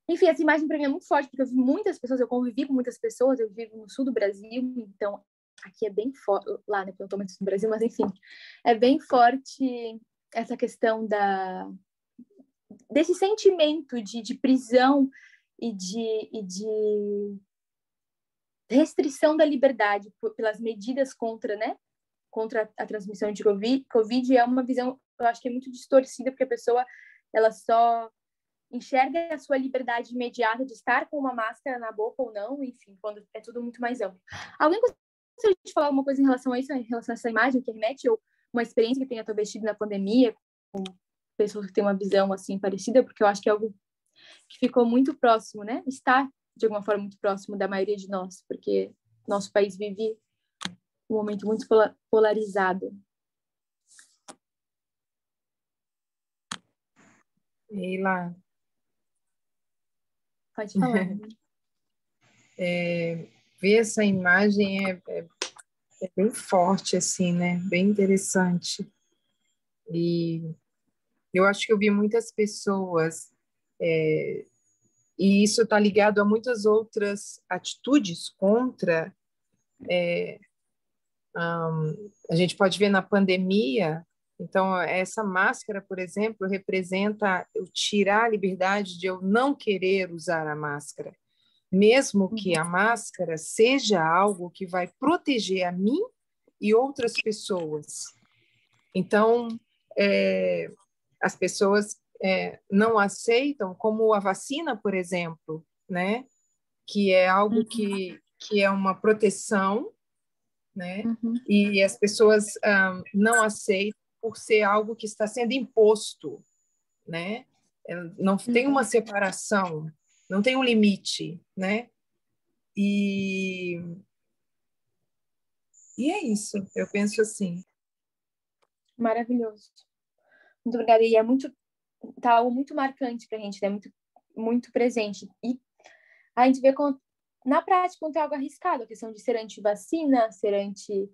Enfim, essa imagem para mim é muito forte, porque eu vi muitas pessoas, eu convivi com muitas pessoas, eu vivo no sul do Brasil, então aqui é bem forte, lá, né, porque eu estou muito no Brasil, mas enfim, é bem forte essa questão desse sentimento de prisão e de restrição da liberdade pelas medidas contra a transmissão de Covid é uma visão, eu acho que é muito distorcida, porque a pessoa ela só enxerga a sua liberdade imediata de estar com uma máscara na boca ou não, enfim, quando é tudo muito mais amplo. Alguém gostaria de falar alguma coisa em relação a isso, em relação a essa imagem que remete, ou uma experiência que tenha talvez tido na pandemia, com pessoas que têm uma visão assim parecida, porque eu acho que é algo que ficou muito próximo, né? Está, de alguma forma, muito próximo da maioria de nós, porque nosso país vive um momento muito polarizado. Leila, pode falar. Ver essa imagem é bem forte, assim, né? Bem interessante. E eu acho que eu vi muitas pessoas, e isso está ligado a muitas outras atitudes contra. A gente pode ver na pandemia. Então, essa máscara, por exemplo, representa eu tirar a liberdade de eu não querer usar a máscara, mesmo que a máscara seja algo que vai proteger a mim e outras pessoas. Então, as pessoas não aceitam, como a vacina, por exemplo, né? Que é algo que é uma proteção, né? E as pessoas não aceitam por ser algo que está sendo imposto, né? Não tem uma separação, não tem um limite, né? E é isso, eu penso assim. Maravilhoso. Muito obrigada. E tá algo muito marcante pra gente, né? Muito, muito presente. E a gente vê na prática quanto é algo arriscado, a questão de ser anti-vacina, ser anti-máscara,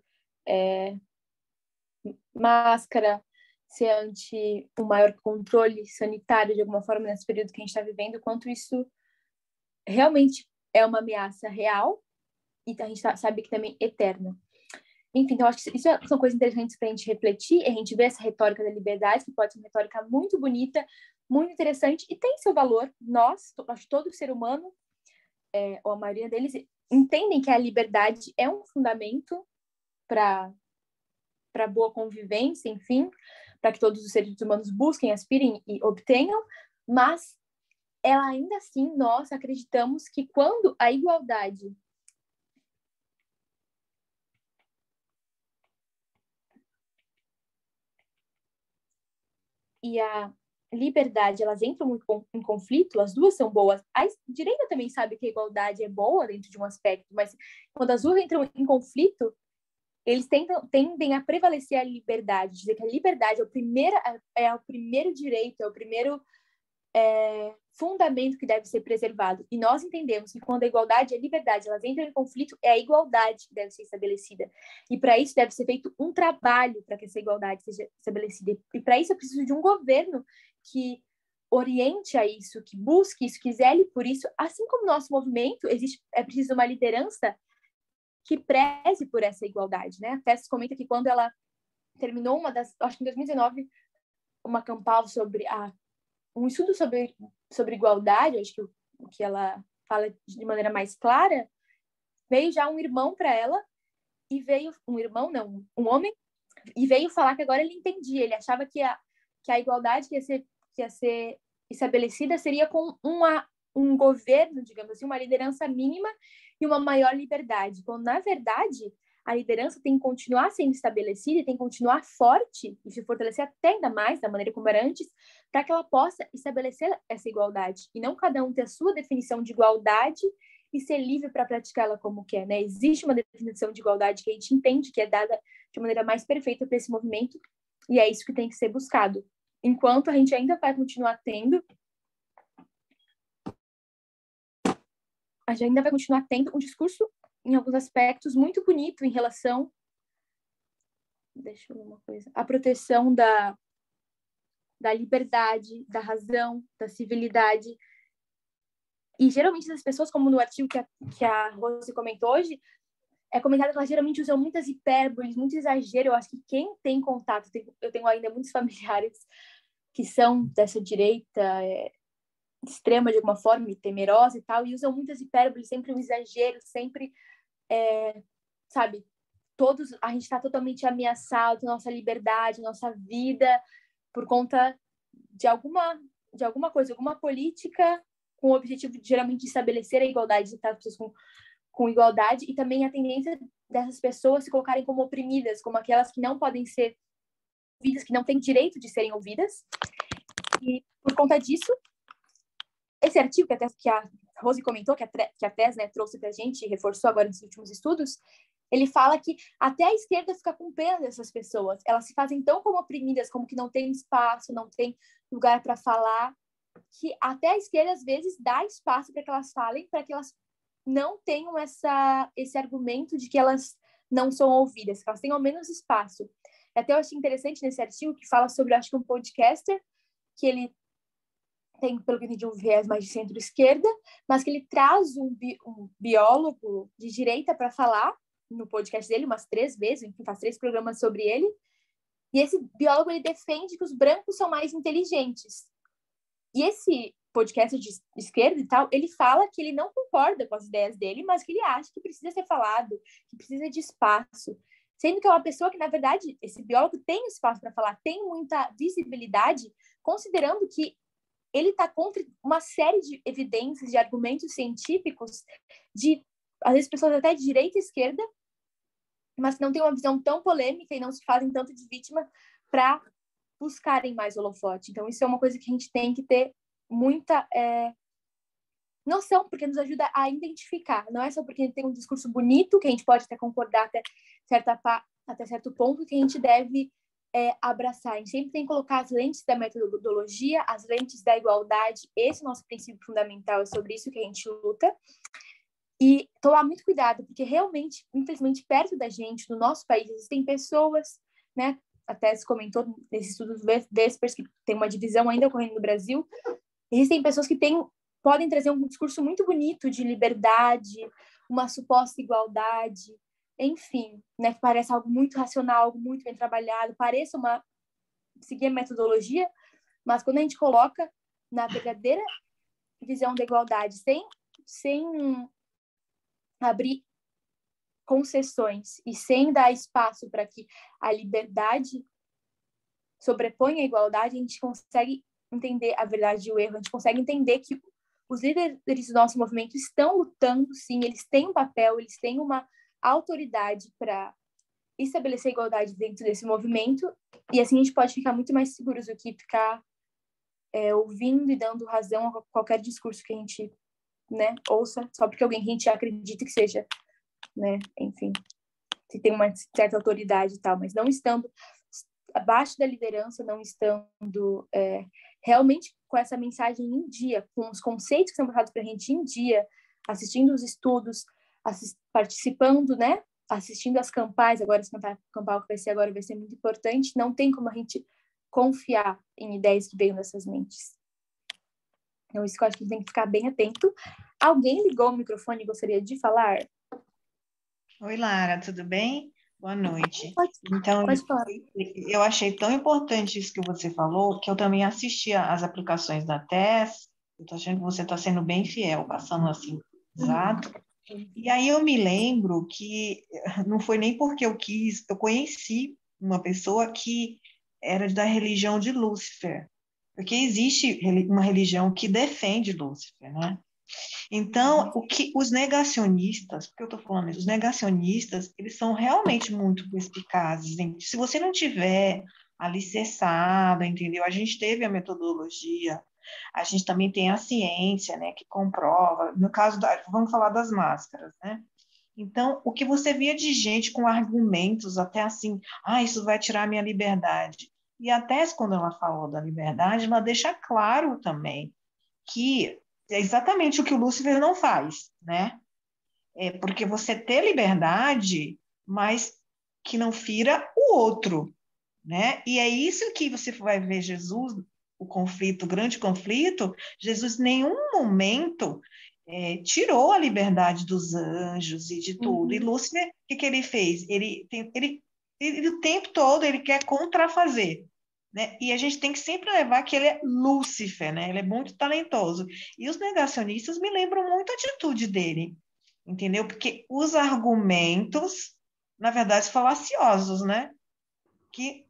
ser anti um maior controle sanitário de alguma forma nesse período que a gente está vivendo, quanto isso realmente é uma ameaça real e a gente sabe que também eterna. Enfim, então acho que isso são coisas interessantes para a gente refletir, a gente vê essa retórica da liberdade, que pode ser uma retórica muito bonita, muito interessante, e tem seu valor. Acho que todo ser humano, ou a maioria deles, entendem que a liberdade é um fundamento para boa convivência, enfim, para que todos os seres humanos busquem, aspirem e obtenham, mas ela ainda assim, nós acreditamos que quando a igualdade e a liberdade, elas entram muito em conflito, as duas são boas. A direita também sabe que a igualdade é boa dentro de um aspecto, mas quando as duas entram em conflito, eles tendem a prevalecer a liberdade, dizer que a liberdade é o primeiro direito, é o primeiro fundamento que deve ser preservado. E nós entendemos que quando a igualdade e a liberdade elas entram em conflito, é a igualdade que deve ser estabelecida. E para isso deve ser feito um trabalho para que essa igualdade seja estabelecida. E para isso é preciso de um governo que oriente a isso, que busque isso, que zele por isso. Assim como no nosso movimento, é preciso uma liderança que preze por essa igualdade, né? A Tess comenta que quando ela terminou acho que em 2019, uma campal sobre um estudo sobre igualdade, acho que o que ela fala de maneira mais clara, veio já um irmão para ela, e veio um homem, e veio falar que agora ele entendia, ele achava que a igualdade que ia ser estabelecida seria com um governo, digamos assim, uma liderança mínima e uma maior liberdade, quando na verdade a liderança tem que continuar sendo estabelecida e tem que continuar forte e se fortalecer até ainda mais da maneira como era antes, para que ela possa estabelecer essa igualdade. E não cada um ter a sua definição de igualdade e ser livre para praticá-la como quer, né? Existe uma definição de igualdade que a gente entende que é dada de maneira mais perfeita para esse movimento e é isso que tem que ser buscado. Enquanto a gente ainda vai continuar tendo um discurso em alguns aspectos muito bonito em relação à proteção da liberdade, da razão, da civilidade. E geralmente as pessoas, como no artigo que a Rose comentou hoje, é comentado que elas geralmente usam muitas hipérboles, muito exagero. Eu acho que quem tem contato, eu tenho ainda muitos familiares que são dessa direita extrema de alguma forma, e temerosa e tal, e usam muitas hipérboles, sempre um exagero, sempre, sabe, a gente está totalmente ameaçado, nossa liberdade, nossa vida, por conta de alguma coisa, alguma política com o objetivo, geralmente, de estabelecer a igualdade, de tratar as pessoas com igualdade, e também a tendência dessas pessoas se colocarem como oprimidas, como aquelas que não podem ser ouvidas, que não têm direito de serem ouvidas. E, por conta disso, esse artigo que a Rose comentou, que a TES, né, trouxe para a gente e reforçou agora nos últimos estudos, ele fala que até a esquerda fica com pena dessas pessoas. Elas se fazem tão como oprimidas, como que não tem espaço, não tem lugar para falar, que até a esquerda, às vezes, dá espaço para que elas falem, para que elas não tenham esse argumento de que elas não são ouvidas, que elas tenham menos espaço. Até eu achei interessante nesse artigo que fala sobre, acho que um podcaster, que ele tem, pelo que eu entendi, um viés mais de centro-esquerda, mas que ele traz um biólogo de direita para falar no podcast dele umas 3 vezes, enfim, faz 3 programas sobre ele, e esse biólogo, ele defende que os brancos são mais inteligentes. E esse podcaster de esquerda e tal, ele fala que ele não concorda com as ideias dele, mas que ele acha que precisa ser falado, que precisa de espaço. Sendo que é uma pessoa que, na verdade, esse biólogo tem espaço para falar, tem muita visibilidade, considerando que ele está contra uma série de evidências, de argumentos científicos, de, às vezes, pessoas até de direita e esquerda, mas que não têm uma visão tão polêmica e não se fazem tanto de vítima para buscarem mais holofote. Então, isso é uma coisa que a gente tem que ter muita noção, porque nos ajuda a identificar. Não é só porque a gente tem um discurso bonito, que a gente pode até concordar até certo ponto, que a gente deve abraçar. A gente sempre tem que colocar as lentes da metodologia, as lentes da igualdade. Esse é o nosso princípio fundamental, é sobre isso que a gente luta. E tomar muito cuidado, porque realmente, infelizmente, perto da gente, no nosso país, existem pessoas, né? Até se comentou nesse estudo do Vespers, que tem uma divisão ainda ocorrendo no Brasil, existem pessoas que podem trazer um discurso muito bonito de liberdade, uma suposta igualdade, enfim, né, que parece algo muito racional, algo muito bem trabalhado, seguir a metodologia, mas quando a gente coloca na verdadeira visão da igualdade, sem abrir concessões e sem dar espaço para que a liberdade sobreponha a igualdade, a gente consegue entender a verdade e o erro, a gente consegue entender que os líderes do nosso movimento estão lutando, sim, eles têm um papel, eles têm uma autoridade para estabelecer a igualdade dentro desse movimento, e assim a gente pode ficar muito mais seguros do que ficar ouvindo e dando razão a qualquer discurso que a gente, né, ouça, só porque alguém que a gente acredita que seja, né, enfim, que tem uma certa autoridade e tal, mas não estando abaixo da liderança, não estando realmente com essa mensagem em dia, com os conceitos que são passados para a gente em dia, assistindo os estudos, participando, né, assistindo as campais, agora esse campal que vai ser agora vai ser muito importante, não tem como a gente confiar em ideias que venham dessas mentes. Então, isso que eu acho que a gente tem que ficar bem atento. Alguém ligou o microfone e gostaria de falar? Oi, Lara, tudo bem? Boa noite. Então, pode falar. Eu achei tão importante isso que você falou, que eu também assisti às aplicações da TES, eu estou achando que você está sendo bem fiel, passando assim, exato. E aí eu me lembro que não foi nem porque eu quis, eu conheci uma pessoa que era da religião de Lúcifer, porque existe uma religião que defende Lúcifer, né? Então, os negacionistas, por que eu estou falando isso? Os negacionistas, eles são realmente muito perspicazes. Se você não tiver alicerçado, entendeu? A gente teve a metodologia, a gente também tem a ciência, né, que comprova. No caso, vamos falar das máscaras, né? Então, o que você via de gente com argumentos até assim, isso vai tirar a minha liberdade. E até quando ela falou da liberdade, ela deixa claro também que é exatamente o que o Lúcifer não faz, né? Porque você ter liberdade, mas que não fira o outro, né? E é isso que você vai ver Jesus, o grande conflito, Jesus em nenhum momento tirou a liberdade dos anjos e de tudo. E Lúcifer, o que ele fez? Ele o tempo todo ele quer contrafazer, né? E a gente tem que sempre levar que ele é Lúcifer, né? Ele é muito talentoso. E os negacionistas me lembram muito a atitude dele, entendeu? Porque os argumentos, na verdade, falaciosos, né? Que,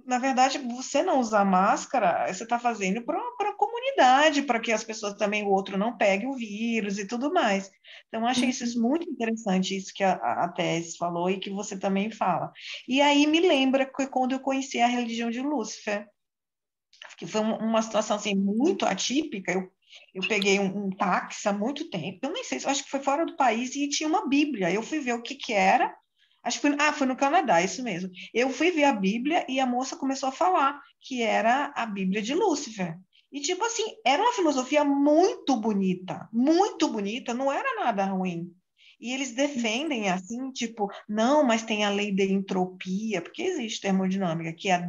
na verdade, você não usar máscara, você está fazendo para a comunidade, para que as pessoas também, o outro não pegue o vírus e tudo mais. Então, eu achei isso muito interessante, isso que a Tess falou e que você também fala. E aí me lembra que quando eu conheci a religião de Lúcifer, que foi uma situação assim, muito atípica, eu peguei um táxi há muito tempo, eu nem sei, eu acho que foi fora do país e tinha uma Bíblia, eu fui ver o que era. Acho que foi no Canadá, isso mesmo. Eu fui ver a Bíblia e a moça começou a falar que era a Bíblia de Lúcifer. E, tipo assim, era uma filosofia muito bonita, não era nada ruim. E eles defendem, assim, tipo, não, mas tem a lei da entropia, porque existe termodinâmica, que é a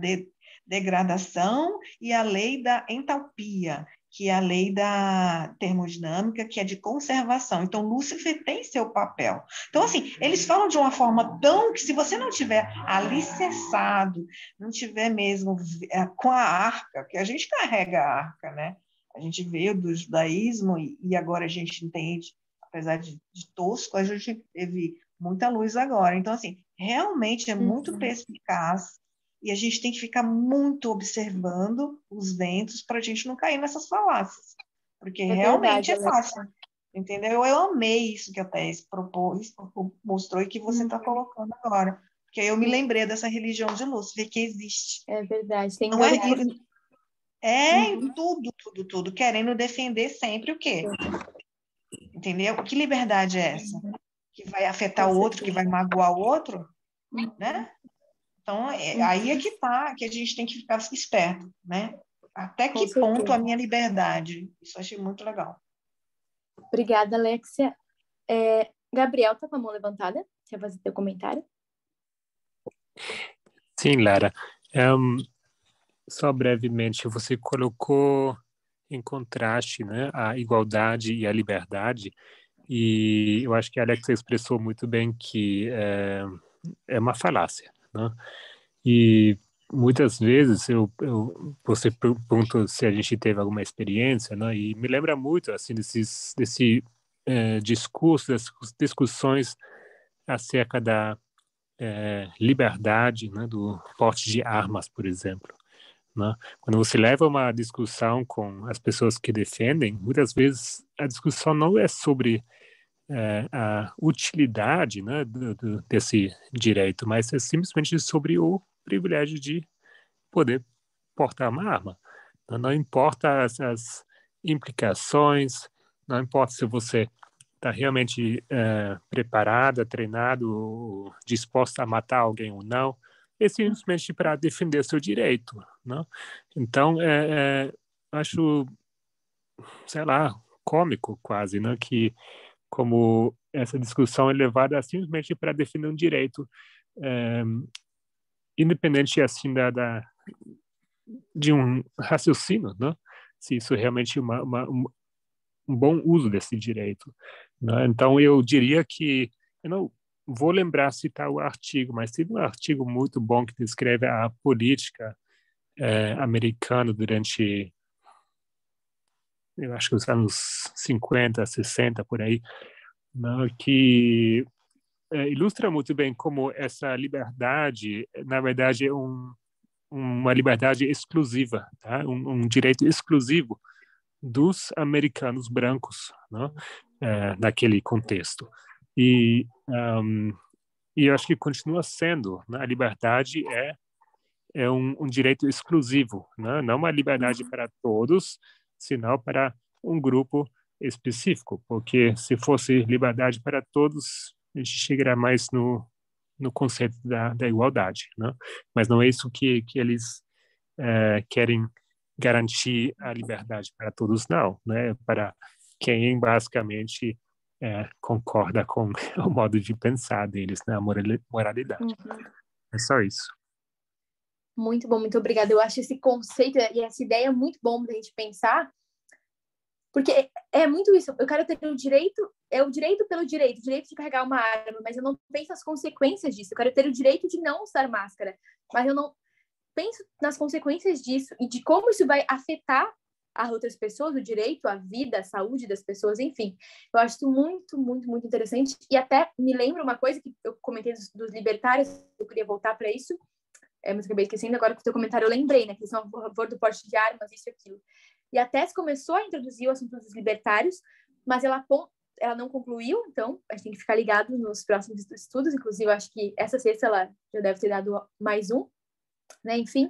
degradação, e a lei da entalpia, que é a lei da termodinâmica, que é de conservação. Então, Lúcifer tem seu papel. Então, assim, eles falam de uma forma tão que se você não tiver alicerçado, não tiver mesmo com a arca, que a gente carrega a arca, né? A gente veio do judaísmo e agora a gente entende, apesar de tosco, a gente teve muita luz agora. Então, assim, realmente é muito perspicaz e a gente tem que ficar muito observando os ventos para a gente não cair nessas falácias, porque realmente é fácil, entendeu? Eu amei isso que a Thaís propôs, mostrou e que você está colocando agora, porque eu me lembrei dessa religião de Lúcifer que existe. É verdade. Tem não em tudo, querendo defender sempre o quê? Entendeu? Que liberdade é essa? Que vai afetar o outro, que vai magoar o outro, né? Então, aí é que tá, que a gente tem que ficar esperto, né? Até que ponto a minha liberdade? Isso eu achei muito legal. Obrigada, Alexia. Gabriel, tá com a mão levantada? Quer fazer teu comentário? Sim, Lara. Só brevemente, você colocou em contraste, né, a igualdade e a liberdade, e eu acho que a Alexia expressou muito bem que é uma falácia, né? E muitas vezes você perguntou se a gente teve alguma experiência, né? E me lembra muito assim desse discurso, dessas discussões acerca da liberdade, né? Do porte de armas, por exemplo, né? Quando você leva uma discussão com as pessoas que defendem, muitas vezes a discussão não é sobre a utilidade, né, desse direito, mas é simplesmente sobre o privilégio de poder portar uma arma. Não importa as implicações, não importa se você está realmente preparada, treinado, disposta a matar alguém ou não, é simplesmente para defender seu direito, não? Então, acho, sei lá, cômico quase, né, que como essa discussão é levada simplesmente para definir um direito independente assim de um raciocínio, né? Se isso é realmente um bom uso desse direito, né? Então eu diria que eu não vou lembrar citar o artigo, mas teve um artigo muito bom que descreve a política americana durante, eu acho que os anos 50, 60 por aí, né? Que ilustra muito bem como essa liberdade, na verdade, é uma liberdade exclusiva, tá? Um direito exclusivo dos americanos brancos, né? Naquele contexto. E eu acho que continua sendo, né? A liberdade é um direito exclusivo, né? Não uma liberdade para todos, senão para um grupo específico, porque se fosse liberdade para todos, a gente chegará mais no conceito da igualdade, né? Mas não é isso que eles querem garantir a liberdade para todos, não, né? Para quem basicamente concorda com o modo de pensar deles, né? A moralidade. É só isso. Muito bom, muito obrigada. Eu acho esse conceito e essa ideia muito bom da gente pensar, Porque é muito isso. Eu quero ter o direito pelo direito, o direito de carregar uma arma, mas eu não penso nas consequências disso. Eu quero ter o direito de não usar máscara, mas eu não penso nas consequências disso e de como isso vai afetar as outras pessoas, o direito, a vida, a saúde das pessoas, enfim. Eu acho isso muito, muito, muito interessante. E até me lembra uma coisa que eu comentei dos libertários, eu queria voltar para isso, mas acabei esquecendo, agora com o teu comentário eu lembrei, né, que eles são a favor do porte de armas, isso e aquilo. E a Tess começou a introduzir o assunto dos libertários, mas ela não concluiu, então a gente tem que ficar ligado nos próximos estudos, inclusive eu acho que essa sexta ela já deve ter dado mais um, né, enfim,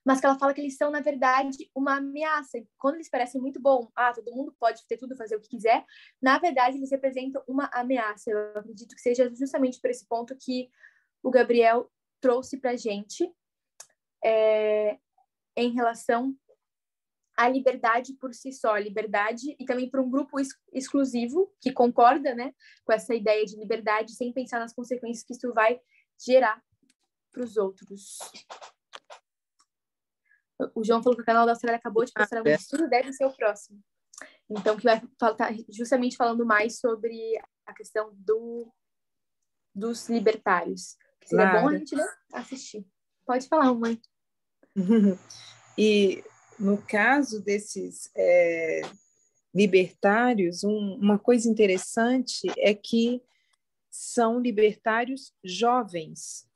mas que ela fala que eles são, na verdade, uma ameaça. Quando eles parecem muito bom, todo mundo pode ter tudo, fazer o que quiser, na verdade, eles representam uma ameaça. Eu acredito que seja justamente por esse ponto que o Gabriel trouxe para a gente em relação à liberdade por si só, liberdade, e também para um grupo exclusivo que concorda, né, com essa ideia de liberdade, sem pensar nas consequências que isso vai gerar para os outros. O João falou que o canal da Austrália acabou de postar um estudo, deve ser o próximo. Então, que vai estar justamente falando mais sobre a questão dos libertários. Que seria bom a gente, né, assistir. Pode falar, mãe. E no caso desses libertários, uma coisa interessante é que são libertários jovens.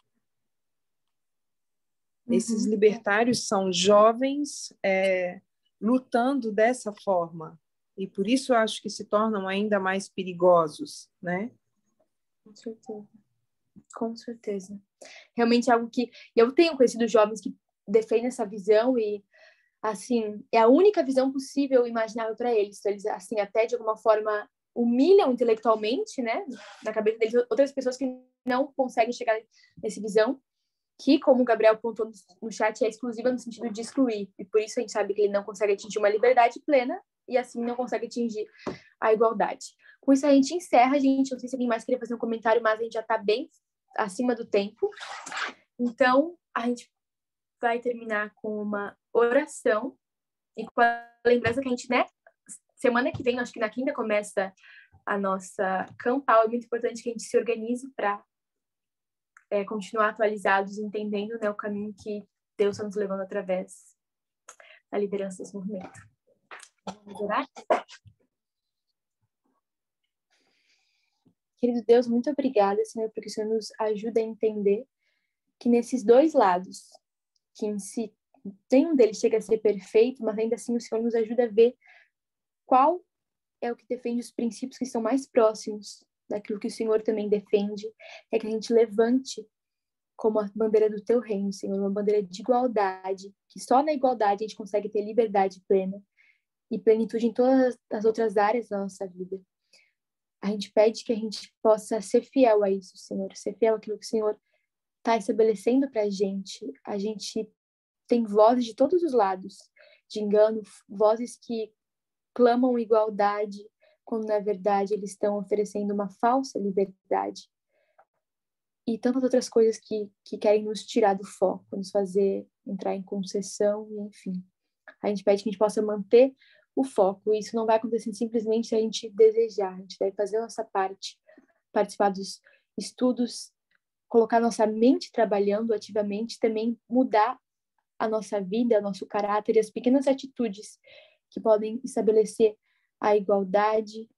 Esses libertários são jovens lutando dessa forma. E por isso eu acho que se tornam ainda mais perigosos, né? Com certeza. Com certeza. Realmente é algo que... Eu tenho conhecido jovens que defendem essa visão e, assim, é a única visão possível e imaginável para eles. Então, eles, assim, até de alguma forma humilham intelectualmente, né? Na cabeça deles, outras pessoas que não conseguem chegar nessa visão, que, como o Gabriel pontuou no chat, é exclusiva no sentido de excluir. E por isso a gente sabe que ele não consegue atingir uma liberdade plena e, assim, não consegue atingir a igualdade. Com isso, a gente encerra, gente. Não sei se alguém mais queria fazer um comentário, mas a gente já está bem acima do tempo. Então, a gente vai terminar com uma oração e com a lembrança que a gente, né? Semana que vem, acho que na quinta, começa a nossa campal. É muito importante que a gente se organize para continuar atualizados, entendendo, né, o caminho que Deus está nos levando através da liderança desse movimento. Vamos orar? Querido Deus, muito obrigada, Senhor, porque o Senhor nos ajuda a entender que nesses dois lados, que em si, nenhum deles chega a ser perfeito, mas ainda assim o Senhor nos ajuda a ver qual é o que defende os princípios que estão mais próximos daquilo que o Senhor também defende, é que a gente levante como a bandeira do teu reino, Senhor, uma bandeira de igualdade, que só na igualdade a gente consegue ter liberdade plena e plenitude em todas as outras áreas da nossa vida. A gente pede que a gente possa ser fiel a isso, Senhor, ser fiel àquilo que o Senhor está estabelecendo para a gente. A gente tem vozes de todos os lados, de engano, vozes que clamam igualdade, quando na verdade eles estão oferecendo uma falsa liberdade. E tantas outras coisas que querem nos tirar do foco, nos fazer entrar em concessão, enfim. A gente pede que a gente possa manter o foco, e isso não vai acontecer simplesmente se a gente desejar, a gente deve fazer a nossa parte, participar dos estudos, colocar nossa mente trabalhando ativamente, também mudar a nossa vida, o nosso caráter e as pequenas atitudes que podem estabelecer a igualdade,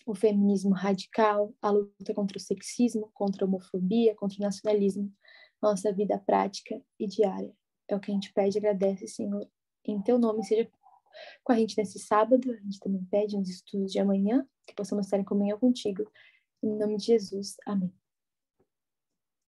o feminismo radical, a luta contra o sexismo, contra a homofobia, contra o nacionalismo, nossa vida prática e diária. É o que a gente pede e agradece, Senhor. Em teu nome, seja com a gente nesse sábado. A gente também pede nos estudos de amanhã, que possamos estar em comunhão contigo. Em nome de Jesus. Amém.